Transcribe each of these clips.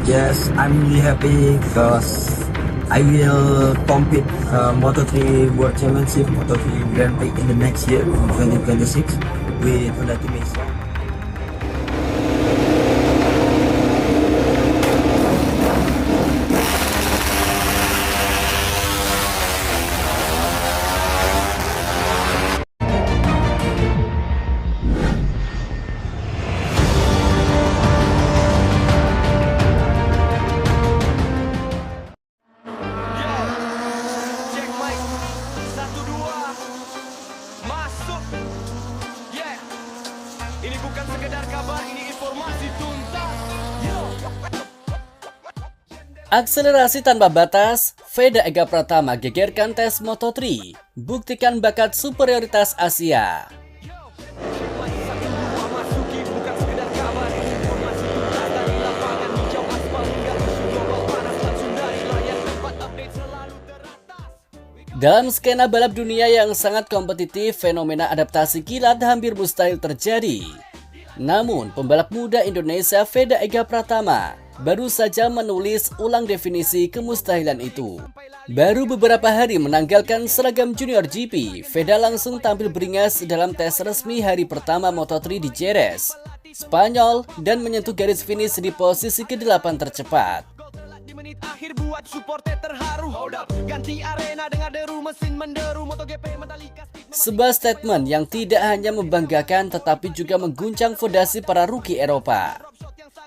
Yes, I'm really happy because I will compete Moto3 World Championship, Moto3 Grand Prix in the next year, in 2026, with Honda Team Asia. Cek mic, 1, 2, masuk. Yeah, ini bukan sekedar kabar, ini informasi tuntas. Yo. Akselerasi tanpa batas, Veda Ega Pratama gegerkan tes Moto3, buktikan bakat superioritas Asia. Dalam skena balap dunia yang sangat kompetitif, fenomena adaptasi kilat hampir mustahil terjadi. Namun, pembalap muda Indonesia Veda Ega Pratama baru saja menulis ulang definisi kemustahilan itu. Baru beberapa hari menanggalkan seragam Junior GP, Veda langsung tampil beringas dalam tes resmi hari pertama Moto3 di Jerez, Spanyol, dan menyentuh garis finish di posisi ke-8 tercepat. Di menit akhir buat supporter terharu. Hold up, ganti arena dengan deru mesin menderu MotoGP Mandalika. Sebuah statement yang tidak hanya membanggakan tetapi juga mengguncang fondasi para rookie Eropa.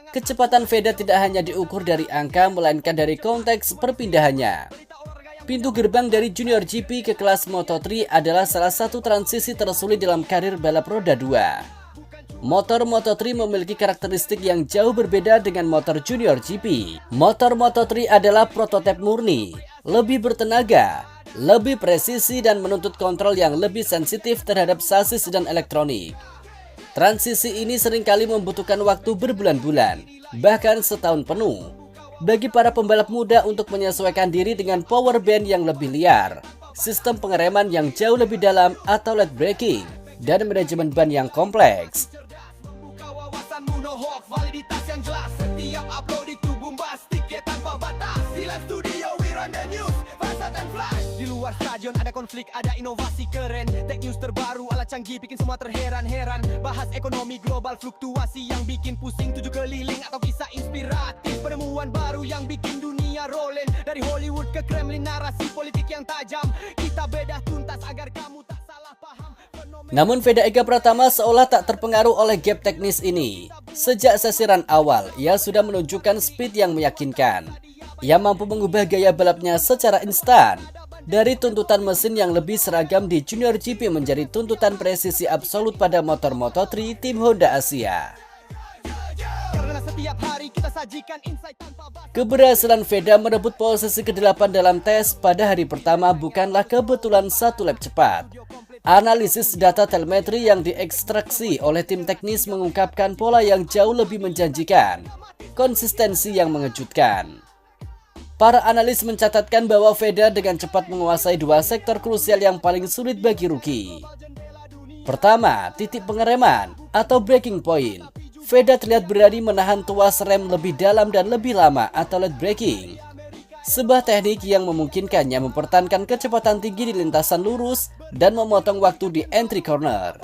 Kecepatan Veda tidak hanya diukur dari angka melainkan dari konteks perpindahannya. Pintu gerbang dari Junior GP ke kelas Moto3 adalah salah satu transisi tersulit dalam karir balap roda 2. Motor Moto3 memiliki karakteristik yang jauh berbeda dengan motor Junior GP. Motor Moto3 adalah prototipe murni, lebih bertenaga, lebih presisi dan menuntut kontrol yang lebih sensitif terhadap sasis dan elektronik. Transisi ini seringkali membutuhkan waktu berbulan-bulan, bahkan setahun penuh, bagi para pembalap muda untuk menyesuaikan diri dengan power band yang lebih liar, sistem pengereman yang jauh lebih dalam atau late braking, dan manajemen ban yang kompleks. Validitas yang jelas, setiap upload itu bombastik ya tanpa batas. Di live studio we run the news, fast and flash. Di luar stadion ada konflik, ada inovasi keren. Tech news terbaru ala canggih bikin semua terheran-heran. Bahas ekonomi global, fluktuasi yang bikin pusing, tujuh keliling atau kisah inspiratif. Penemuan baru yang bikin dunia rolling. Dari Hollywood ke Kremlin, narasi politik yang tajam. Kita bedah tuntas agar kamu tak salah paham. Namun Veda Ega Pratama seolah tak terpengaruh oleh gap teknis ini. Sejak sesi run awal, ia sudah menunjukkan speed yang meyakinkan. Ia mampu mengubah gaya balapnya secara instan. Dari tuntutan mesin yang lebih seragam di Junior GP menjadi tuntutan presisi absolut pada motor Moto3 tim Honda Asia. Keberhasilan Veda merebut posisi ke-8 dalam tes pada hari pertama bukanlah kebetulan satu lap cepat. Analisis data telemetri yang diekstraksi oleh tim teknis mengungkapkan pola yang jauh lebih menjanjikan, konsistensi yang mengejutkan. Para analis mencatatkan bahwa Veda dengan cepat menguasai dua sektor krusial yang paling sulit bagi rookie. Pertama, titik pengereman atau breaking point. Veda terlihat berani menahan tuas rem lebih dalam dan lebih lama atau late braking. Sebuah teknik yang memungkinkannya mempertahankan kecepatan tinggi di lintasan lurus dan memotong waktu di entry corner.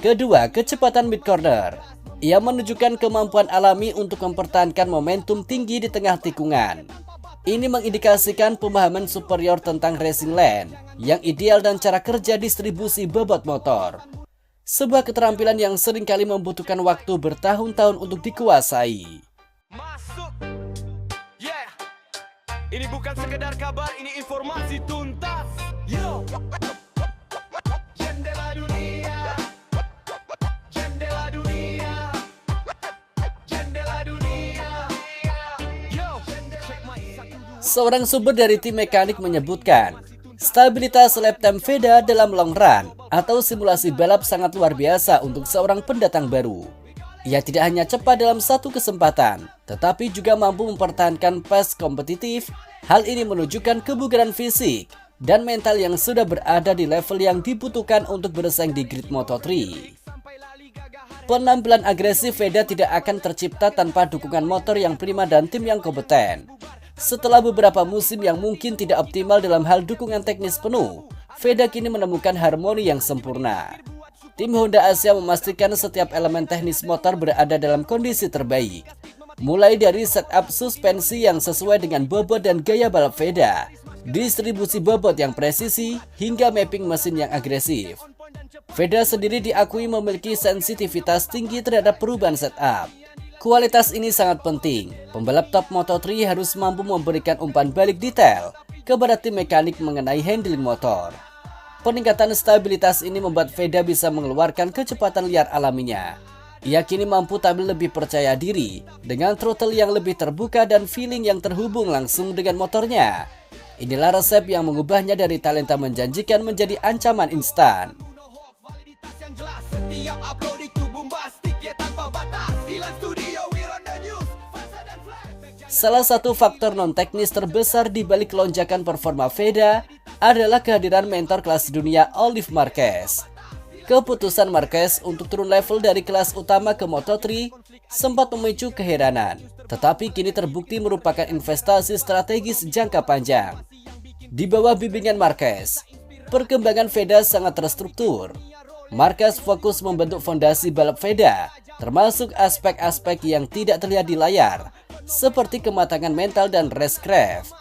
Kedua, kecepatan mid corner. Ia menunjukkan kemampuan alami untuk mempertahankan momentum tinggi di tengah tikungan. Ini mengindikasikan pemahaman superior tentang racing lane yang ideal dan cara kerja distribusi bobot motor. Sebuah keterampilan yang seringkali membutuhkan waktu bertahun-tahun untuk dikuasai. Masuk, yeah. Ini bukan sekedar kabar, ini informasi tuntas. Yo, jendela dunia, jendela dunia, jendela dunia. Yo, check my Seorang sumber dari tim mekanik menyebutkan, stabilitas lap time Veda dalam long run atau simulasi balap sangat luar biasa untuk seorang pendatang baru. Ia tidak hanya cepat dalam satu kesempatan, tetapi juga mampu mempertahankan pace kompetitif. Hal ini menunjukkan kebugaran fisik dan mental yang sudah berada di level yang dibutuhkan untuk bersaing di grid Moto3. Penampilan agresif Veda tidak akan tercipta tanpa dukungan motor yang prima dan tim yang kompeten. Setelah beberapa musim yang mungkin tidak optimal dalam hal dukungan teknis penuh, Veda kini menemukan harmoni yang sempurna. Tim Honda Asia memastikan setiap elemen teknis motor berada dalam kondisi terbaik. Mulai dari setup suspensi yang sesuai dengan bobot dan gaya balap Veda, distribusi bobot yang presisi, hingga mapping mesin yang agresif. Veda sendiri diakui memiliki sensitivitas tinggi terhadap perubahan setup. Kualitas ini sangat penting. Pembalap top Moto3 harus mampu memberikan umpan balik detail kepada tim mekanik mengenai handling motor. Peningkatan stabilitas ini membuat Veda bisa mengeluarkan kecepatan liar alaminya. Ia kini mampu tampil lebih percaya diri dengan throttle yang lebih terbuka dan feeling yang terhubung langsung dengan motornya. Inilah resep yang mengubahnya dari talenta menjanjikan menjadi ancaman instan. Setiap upload itu bombastik ya tanpa batas. Dilan Studio, we're on the news. Fasa dan flash. Salah satu faktor non-teknis terbesar di balik lonjakan performa Veda adalah kehadiran mentor kelas dunia Oliver Marquez. Keputusan Marquez untuk turun level dari kelas utama ke Moto3 sempat memicu keheranan, tetapi kini terbukti merupakan investasi strategis jangka panjang. Di bawah bimbingan Marquez, perkembangan Veda sangat terstruktur. Marquez fokus membentuk fondasi balap Veda, termasuk aspek-aspek yang tidak terlihat di layar, seperti kematangan mental dan racecraft.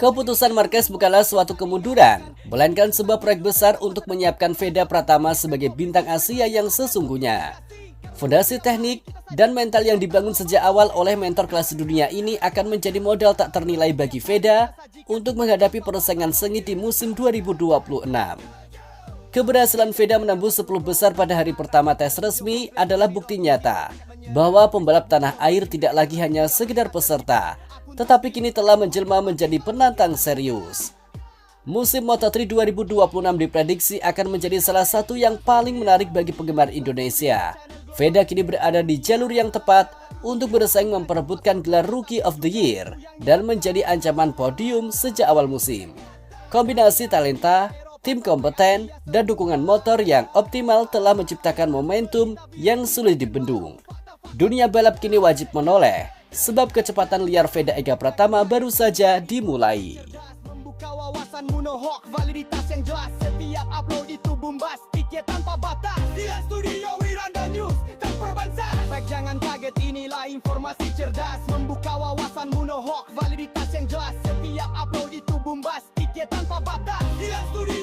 Keputusan Marquez bukanlah suatu kemunduran, melainkan sebuah proyek besar untuk menyiapkan Veda Pratama sebagai bintang Asia yang sesungguhnya. Fondasi teknik dan mental yang dibangun sejak awal oleh mentor kelas dunia ini akan menjadi modal tak ternilai bagi Veda untuk menghadapi persaingan sengit di musim 2026. Keberhasilan Veda menembus 10 besar pada hari pertama tes resmi adalah bukti nyata bahwa pembalap tanah air tidak lagi hanya sekedar peserta, tetapi kini telah menjelma menjadi penantang serius. Musim Moto3 2026 diprediksi akan menjadi salah satu yang paling menarik bagi penggemar Indonesia. Veda kini berada di jalur yang tepat untuk bersaing memperebutkan gelar Rookie of the Year dan menjadi ancaman podium sejak awal musim. Kombinasi talenta, tim kompeten, dan dukungan motor yang optimal telah menciptakan momentum yang sulit dibendung. Dunia balap kini wajib menoleh, sebab kecepatan liar Veda Ega Pratama baru saja dimulai. Membuka wawasan monohawk, validitas yang jelas. Setiap upload itu bombastik ya tanpa batas. Dilan Studio, we're on the news, terperbangsa. Baik jangan kaget, inilah informasi cerdas. Membuka wawasan monohawk, validitas yang jelas. Setiap upload itu bombastik ya tanpa batas. Dilan Studio.